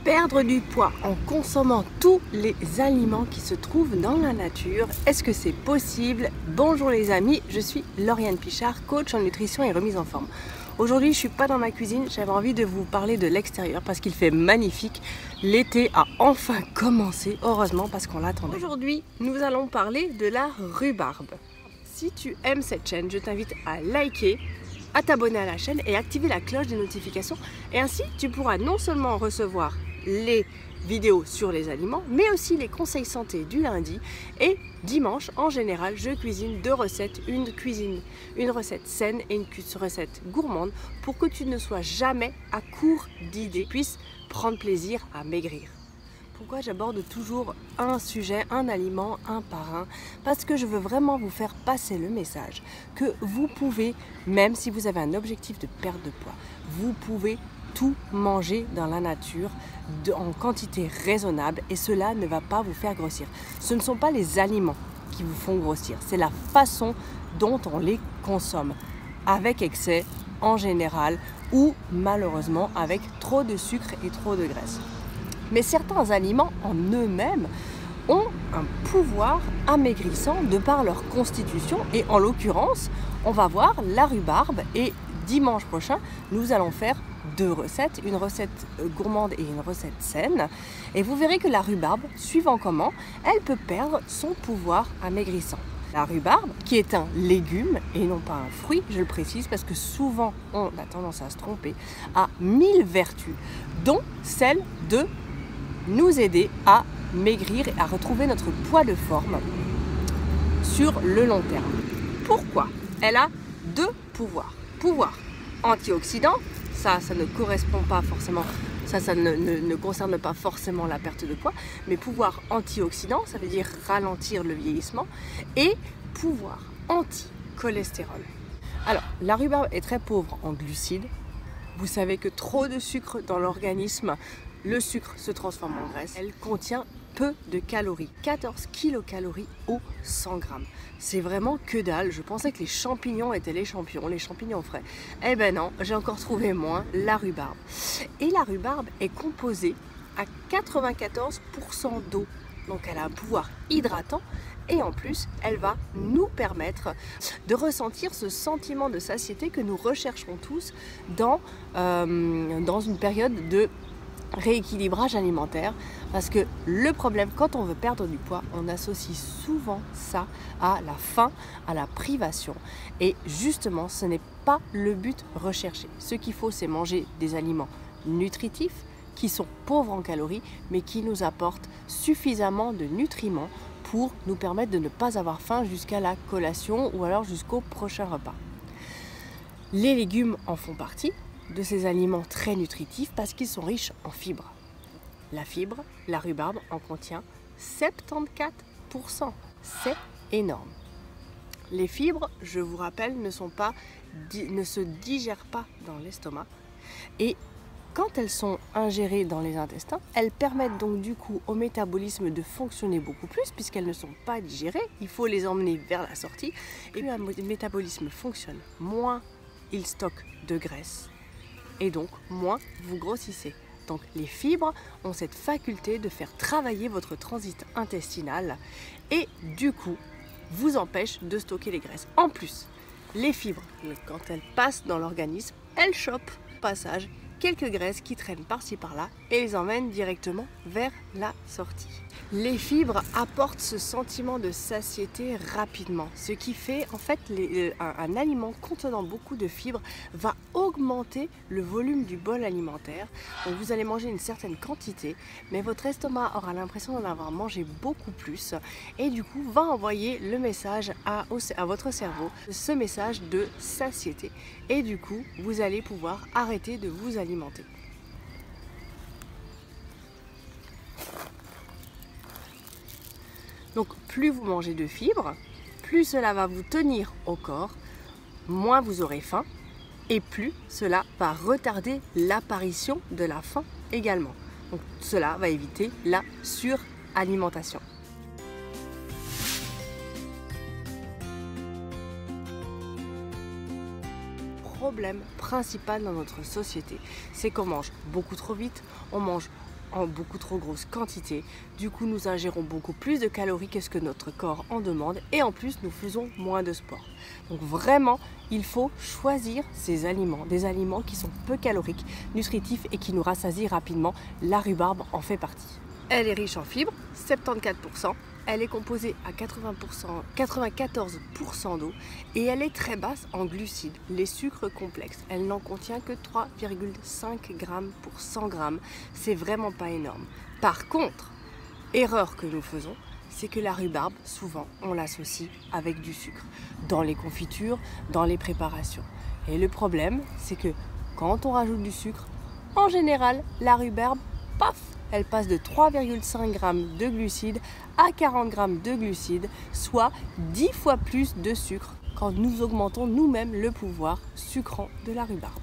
Perdre du poids en consommant tous les aliments qui se trouvent dans la nature, est-ce que c'est possible? Bonjour les amis, je suis Lauriane Pichard, coach en nutrition et remise en forme. Aujourd'hui, je ne suis pas dans ma cuisine, j'avais envie de vous parler de l'extérieur parce qu'il fait magnifique. L'été a enfin commencé, heureusement parce qu'on l'attendait. Aujourd'hui, nous allons parler de la rhubarbe. Si tu aimes cette chaîne, je t'invite à liker, à t'abonner à la chaîne et activer la cloche des notifications. Et ainsi, tu pourras non seulement recevoir les vidéos sur les aliments, mais aussi les conseils santé du lundi. Et dimanche, en général, je cuisine deux recettes, une recette saine et une recette gourmande pour que tu ne sois jamais à court d'idées, puisses prendre plaisir à maigrir. Pourquoi j'aborde toujours un sujet, un aliment, un par un? Parce que je veux vraiment vous faire passer le message que vous pouvez, même si vous avez un objectif de perte de poids, vous pouvez tout manger dans la nature en quantité raisonnable et cela ne va pas vous faire grossir. Ce ne sont pas les aliments qui vous font grossir, c'est la façon dont on les consomme, avec excès en général ou malheureusement avec trop de sucre et trop de graisse. Mais certains aliments en eux-mêmes ont un pouvoir amaigrissant de par leur constitution et en l'occurrence, on va voir la rhubarbe et dimanche prochain, nous allons faire deux recettes, une recette gourmande et une recette saine. Et vous verrez que la rhubarbe, suivant comment, elle peut perdre son pouvoir amaigrissant. La rhubarbe, qui est un légume et non pas un fruit, je le précise parce que souvent on a tendance à se tromper, a 1000 vertus, dont celle de nous aider à maigrir et à retrouver notre poids de forme sur le long terme. Pourquoi? Elle a deux pouvoirs. Pouvoir antioxydant, ça ne correspond pas forcément, ça ne concerne pas forcément la perte de poids, mais pouvoir antioxydant, ça veut dire ralentir le vieillissement, et pouvoir anti-cholestérol. Alors, la rhubarbe est très pauvre en glucides. Vous savez que trop de sucre dans l'organisme, le sucre se transforme en graisse. Elle contient peu de calories, 14 kilocalories au 100 grammes. C'est vraiment que dalle. Je pensais que les champignons étaient les champions, les champignons frais. Eh ben non, j'ai encore trouvé moins la rhubarbe. Et la rhubarbe est composée à 94% d'eau. Donc elle a un pouvoir hydratant et en plus, elle va nous permettre de ressentir ce sentiment de satiété que nous recherchons tous dans une période de rééquilibrage alimentaire, parce que le problème quand on veut perdre du poids, on associe souvent ça à la faim, à la privation, et justement ce n'est pas le but recherché. Ce qu'il faut, c'est manger des aliments nutritifs qui sont pauvres en calories mais qui nous apportent suffisamment de nutriments pour nous permettre de ne pas avoir faim jusqu'à la collation ou alors jusqu'au prochain repas. Les légumes en font partie de ces aliments très nutritifs parce qu'ils sont riches en fibres. La fibre, la rhubarbe en contient 74%. C'est énorme. Les fibres, je vous rappelle, ne se digèrent pas dans l'estomac et quand elles sont ingérées dans les intestins, elles permettent donc du coup au métabolisme de fonctionner beaucoup plus puisqu'elles ne sont pas digérées. Il faut les emmener vers la sortie et plus un métabolisme fonctionne, moins il stocke de graisse. Et donc, moins vous grossissez. Donc, les fibres ont cette faculté de faire travailler votre transit intestinal et du coup, vous empêchent de stocker les graisses. En plus, les fibres, quand elles passent dans l'organisme, elles chopent au passage quelques graisses qui traînent par-ci par-là et les emmènent directement vers la sortie. Les fibres apportent ce sentiment de satiété rapidement, ce qui fait en fait un aliment contenant beaucoup de fibres va augmenter le volume du bol alimentaire. Donc vous allez manger une certaine quantité, mais votre estomac aura l'impression d'en avoir mangé beaucoup plus et du coup va envoyer le message à votre cerveau, ce message de satiété. Et du coup, vous allez pouvoir arrêter de vous alimenter. Donc plus vous mangez de fibres, plus cela va vous tenir au corps, moins vous aurez faim et plus cela va retarder l'apparition de la faim également. Donc cela va éviter la suralimentation. Problème principal dans notre société, c'est qu'on mange beaucoup trop vite, on mange en beaucoup trop grosse quantité. Du coup, nous ingérons beaucoup plus de calories que ce que notre corps en demande et en plus, nous faisons moins de sport. Donc vraiment, il faut choisir ces aliments, des aliments qui sont peu caloriques, nutritifs et qui nous rassasient rapidement. La rhubarbe en fait partie. Elle est riche en fibres, 74%. Elle est composée à 94% d'eau et elle est très basse en glucides, les sucres complexes. Elle n'en contient que 3,5 grammes pour 100 grammes. C'est vraiment pas énorme. Par contre, erreur que nous faisons, c'est que la rhubarbe, souvent, on l'associe avec du sucre, dans les confitures, dans les préparations. Et le problème, c'est que quand on rajoute du sucre, en général, la rhubarbe, paf, elle passe de 3,5 grammes de glucides à 40 grammes de glucides, soit 10 fois plus de sucre quand nous augmentons nous-mêmes le pouvoir sucrant de la rhubarbe.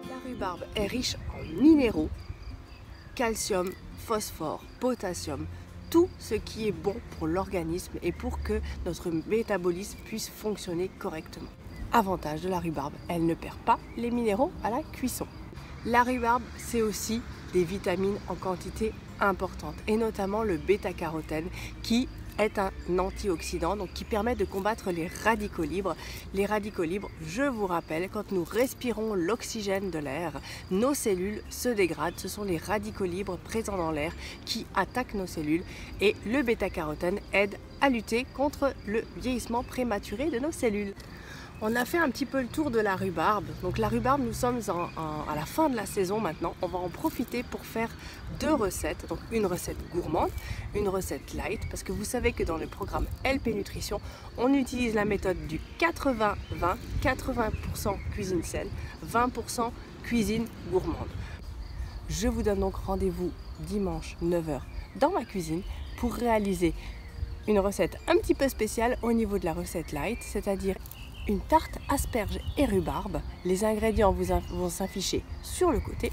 La rhubarbe est riche en minéraux, calcium, phosphore, potassium, tout ce qui est bon pour l'organisme et pour que notre métabolisme puisse fonctionner correctement. Avantage de la rhubarbe, elle ne perd pas les minéraux à la cuisson. La rhubarbe, c'est aussi des vitamines en quantité importante et notamment le bêta-carotène qui est un antioxydant donc qui permet de combattre les radicaux libres. Les radicaux libres, je vous rappelle, quand nous respirons l'oxygène de l'air, nos cellules se dégradent. Ce sont les radicaux libres présents dans l'air qui attaquent nos cellules et le bêta-carotène aide à lutter contre le vieillissement prématuré de nos cellules. On a fait un petit peu le tour de la rhubarbe. Donc la rhubarbe, nous sommes à la fin de la saison maintenant. On va en profiter pour faire deux recettes. Donc une recette gourmande, une recette light. Parce que vous savez que dans le programme LP Nutrition, on utilise la méthode du 80-20. 80% cuisine saine, 20% cuisine gourmande. Je vous donne donc rendez-vous dimanche 9h dans ma cuisine pour réaliser une recette un petit peu spéciale au niveau de la recette light, c'est-à-dire une tarte asperges et rhubarbe. Les ingrédients vont s'afficher sur le côté.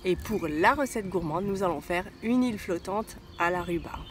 Et pour la recette gourmande, nous allons faire une île flottante à la rhubarbe.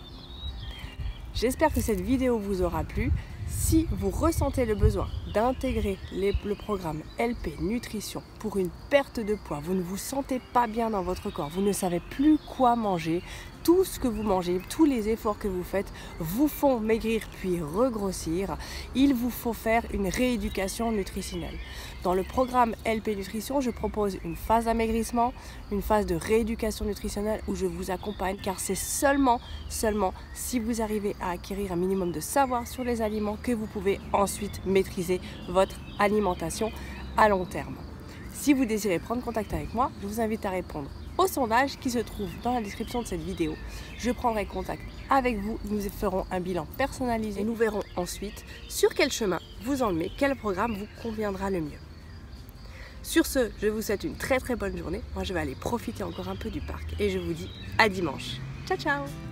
J'espère que cette vidéo vous aura plu. Si vous ressentez le besoin d'intégrer le programme LP Nutrition pour une perte de poids, vous ne vous sentez pas bien dans votre corps, vous ne savez plus quoi manger, tout ce que vous mangez, tous les efforts que vous faites vous font maigrir puis regrossir, il vous faut faire une rééducation nutritionnelle. Dans le programme LP Nutrition, je propose une phase d'amaigrissement, une phase de rééducation nutritionnelle où je vous accompagne car c'est seulement si vous arrivez à acquérir un minimum de savoir sur les aliments que vous pouvez ensuite maîtriser votre alimentation à long terme. Si vous désirez prendre contact avec moi, je vous invite à répondre au sondage qui se trouve dans la description de cette vidéo. Je prendrai contact avec vous, nous ferons un bilan personnalisé et nous verrons ensuite sur quel chemin vous emmenez, quel programme vous conviendra le mieux. Sur ce, je vous souhaite une très bonne journée. Moi, je vais aller profiter encore un peu du parc et je vous dis à dimanche. Ciao, ciao!